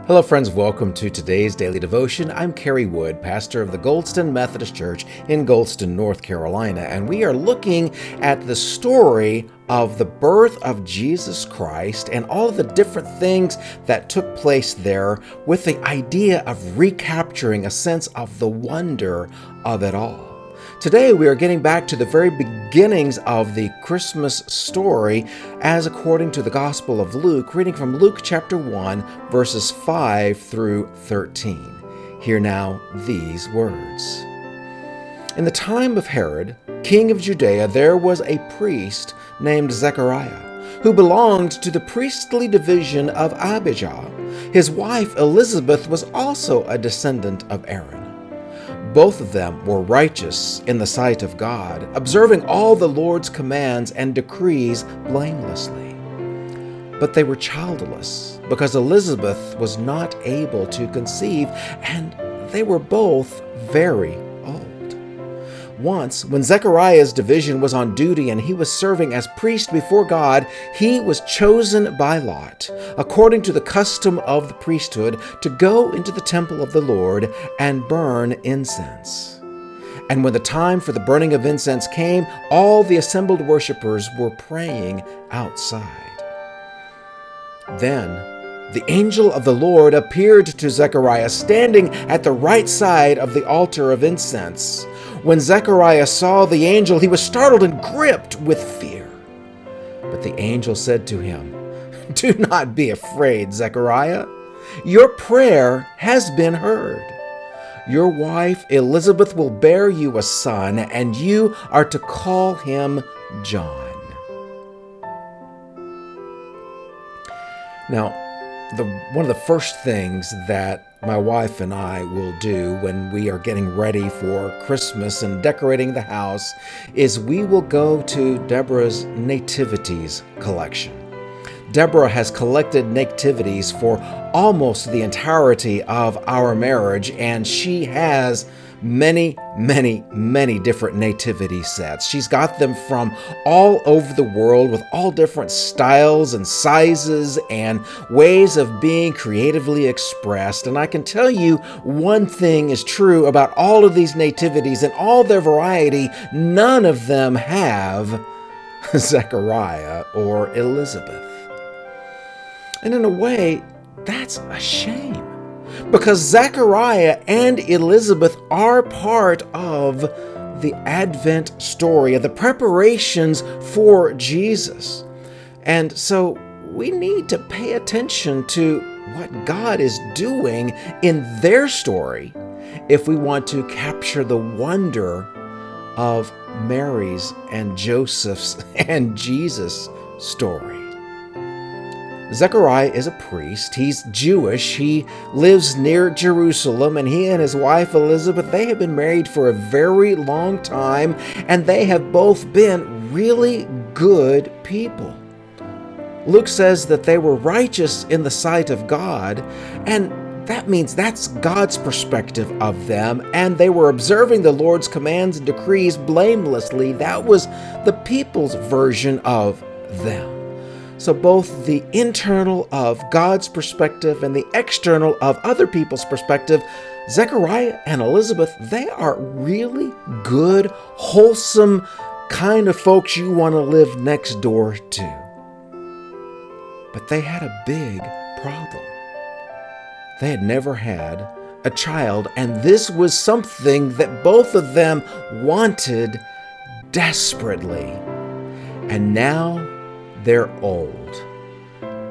Hello friends, welcome to today's daily devotion. I'm Kerry Wood, pastor of the Goldston Methodist Church in Goldston, North Carolina, and we are looking at the story of the birth of Jesus Christ and all of the different things that took place there with the idea of recapturing a sense of the wonder of it all. Today we are getting back to the very beginnings of the Christmas story as according to the Gospel of Luke, reading from Luke chapter 1, verses 5 through 13. Hear now these words. In the time of Herod, king of Judea, there was a priest named Zechariah, who belonged to the priestly division of Abijah. His wife Elizabeth was also a descendant of Aaron. Both of them were righteous in the sight of God, observing all the Lord's commands and decrees blamelessly. But they were childless because Elizabeth was not able to conceive, and they were both very old. Once, when Zechariah's division was on duty and he was serving as priest before God, he was chosen by lot, according to the custom of the priesthood, to go into the temple of the Lord and burn incense. And when the time for the burning of incense came, all the assembled worshipers were praying outside. Then the angel of the Lord appeared to Zechariah, standing at the right side of the altar of incense. When Zechariah saw the angel, he was startled and gripped with fear. But the angel said to him, "Do not be afraid, Zechariah. Your prayer has been heard. Your wife Elizabeth will bear you a son, and you are to call him John." Now, one of the first things that my wife and I will do when we are getting ready for Christmas and decorating the house is we will go to Deborah's nativities collection. Deborah has collected nativities for almost the entirety of our marriage, and she has many different nativity sets. She's got them from all over the world with all different styles and sizes and ways of being creatively expressed. And I can tell you one thing is true about all of these nativities and all their variety: none of them have Zechariah or Elizabeth. And in a way, that's a shame, because Zechariah and Elizabeth are part of the Advent story, of the preparations for Jesus. And so we need to pay attention to what God is doing in their story if we want to capture the wonder of Mary's and Joseph's and Jesus' story. Zechariah is a priest. He's Jewish. He lives near Jerusalem, and he and his wife Elizabeth, they have been married for a very long time, and they have both been really good people. Luke says that they were righteous in the sight of God, and that means that's God's perspective of them, and they were observing the Lord's commands and decrees blamelessly. That was the people's version of them. So both the internal of God's perspective and the external of other people's perspective, Zechariah and Elizabeth, they are really good, wholesome kind of folks you want to live next door to. But they had a big problem. They had never had a child, and this was something that both of them wanted desperately. And now they're old.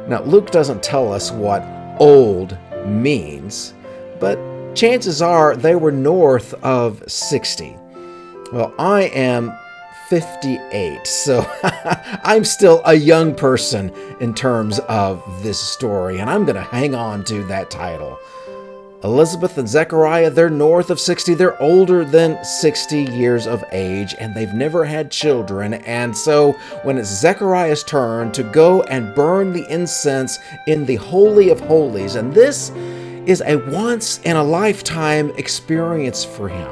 Now, Luke doesn't tell us what old means, but chances are they were north of 60. Well, I am 58, so I'm still a young person in terms of this story, and I'm going to hang on to that title. Elizabeth and Zechariah, they're north of 60. They're older than 60 years of age, and they've never had children. And so when it's Zechariah's turn to go and burn the incense in the Holy of Holies, and this is a once-in-a-lifetime experience for him.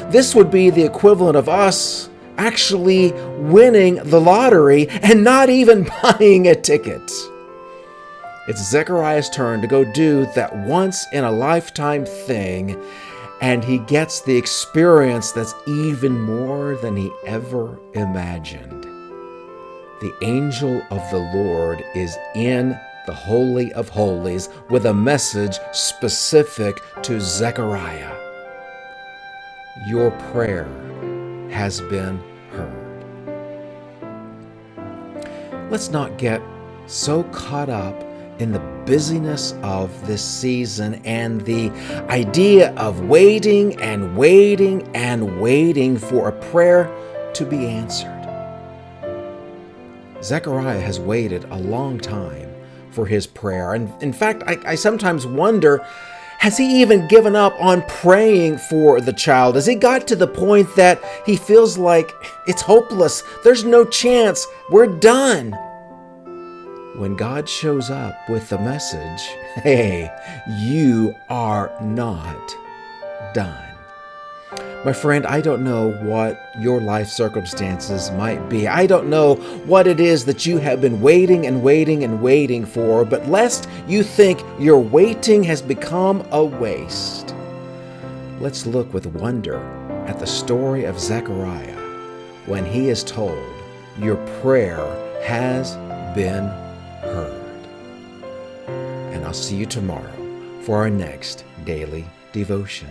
This would be the equivalent of us actually winning the lottery and not even buying a ticket. It's Zechariah's turn to go do that once-in-a-lifetime thing, and he gets the experience that's even more than he ever imagined. The angel of the Lord is in the Holy of Holies with a message specific to Zechariah. Your prayer has been heard. Let's not get so caught up in the busyness of this season and the idea of waiting and waiting and waiting for a prayer to be answered. Zechariah has waited a long time for his prayer. And in fact, I sometimes wonder, has he even given up on praying for the child? Has he got to the point that he feels like it's hopeless? There's no chance. We're done. When God shows up with the message, hey, you are not done. My friend, I don't know what your life circumstances might be. I don't know what it is that you have been waiting and waiting and waiting for, but lest you think your waiting has become a waste, let's look with wonder at the story of Zechariah when he is told, your prayer has been heard. And I'll see you tomorrow for our next daily devotion.